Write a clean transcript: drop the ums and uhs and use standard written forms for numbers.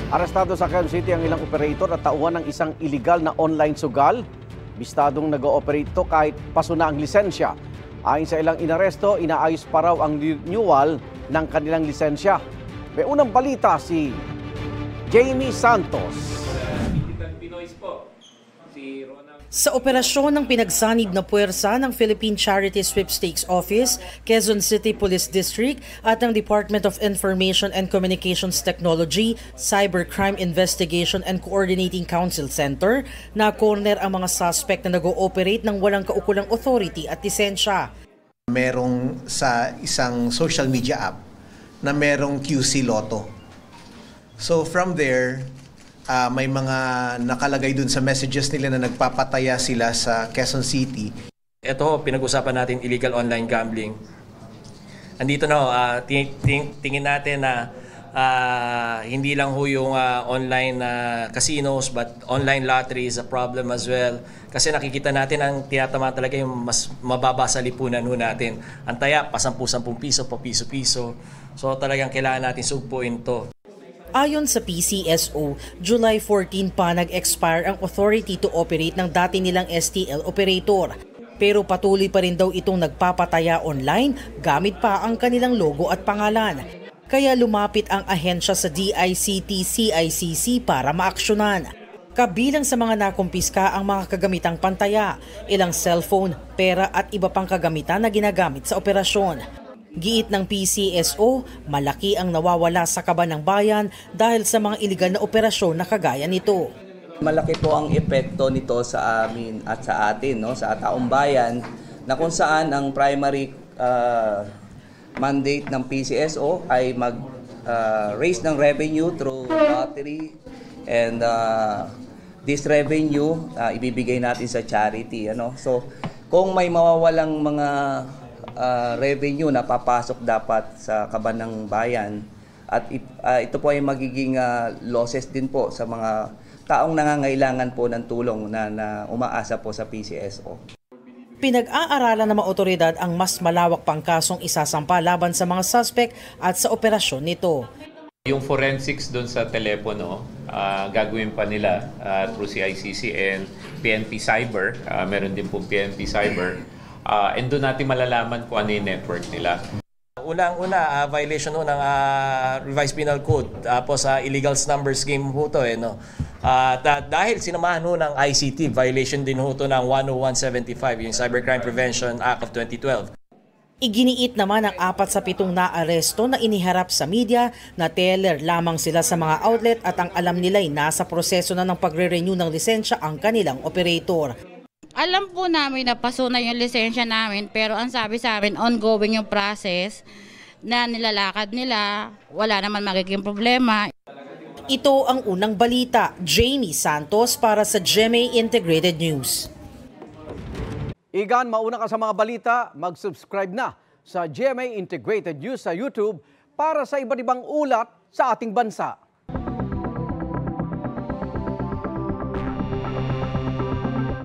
Arestado sa Quezon City ang ilang operator at tauhan ng isang illegal na online sugal. Bistadong nag-ooperate ito kahit paso na ang lisensya. Ayon sa ilang inaresto, inaayos pa raw ang renewal ng kanilang lisensya. May unang balita si Jamie Santos. Sa operasyon ng pinagsanib na puwersa ng Philippine Charity Sweepstakes Office, Quezon City Police District at ng Department of Information and Communications Technology, Cybercrime Investigation and Coordinating Council Center, na-corner ang mga suspect na nag-ooperate ng walang kaukulang authority at lisensya. Merong sa isang social media app na merong QC Lotto. So from there, may mga nakalagay dun sa messages nila na nagpapataya sila sa Quezon City. Ito, pinag-usapan natin illegal online gambling. Andito na, tingin natin na hindi lang ho yung online casinos but online lottery is a problem as well. Kasi nakikita natin ang tinatama talaga yung mas mababa sa lipunan ho natin. Ang taya, pa 10-10 piso, pa piso-piso. So talagang kailangan natin sugpuin to. Ayon sa PCSO, July 14 pa nag-expire ang authority to operate ng dati nilang STL operator. Pero patuloy pa rin daw itong nagpapataya online gamit pa ang kanilang logo at pangalan. Kaya lumapit ang ahensya sa DICT-CICC para maaksyonan. Kabilang sa mga nakumpiska ang mga kagamitang pantaya, ilang cellphone, pera at iba pang kagamitan na ginagamit sa operasyon. Giit ng PCSO, malaki ang nawawala sa kaban ng bayan dahil sa mga iligal na operasyon na kagaya nito. Malaki po ang epekto nito sa amin at sa atin, no, sa taong bayan, na kung saan ang primary mandate ng PCSO ay mag-raise ng revenue through lottery, and this revenue ibibigay natin sa charity. So kung may mawawalang mga revenue na papasok dapat sa kaban ng bayan, at ito po ay magiging losses din po sa mga taong nangangailangan po ng tulong na umaasa po sa PCSO. Pinag-aaralan ng mga otoridad ang mas malawak pang kasong isasampa laban sa mga suspect at sa operasyon nito. Yung forensics doon sa telepono, gagawin pa nila through CICC and PNP Cyber. Meron din po PNP Cyber. And doon natin malalaman kung ano yung network nila. Unang-una, violation ho ng Revised Penal Code. Tapos illegal number scheme ho to. Dahil sinamahan ho ng ICT, violation din ho to ng 10175, yung Cybercrime Prevention Act of 2012. Iginiit naman ang 4 sa 7 na aresto na iniharap sa media na teller lamang sila sa mga outlet at ang alam nila'y nasa proseso na ng pagre-renew ng lisensya ang kanilang operator. Alam po namin na paso na yung lisensya namin, pero ang sabi sa amin, ongoing yung process na nilalakad nila, wala naman magiging problema. Ito ang unang balita. Jamie Santos para sa GMA Integrated News. Igan, mauna ka sa mga balita, mag-subscribe na sa GMA Integrated News sa YouTube para sa iba't ibang ulat sa ating bansa.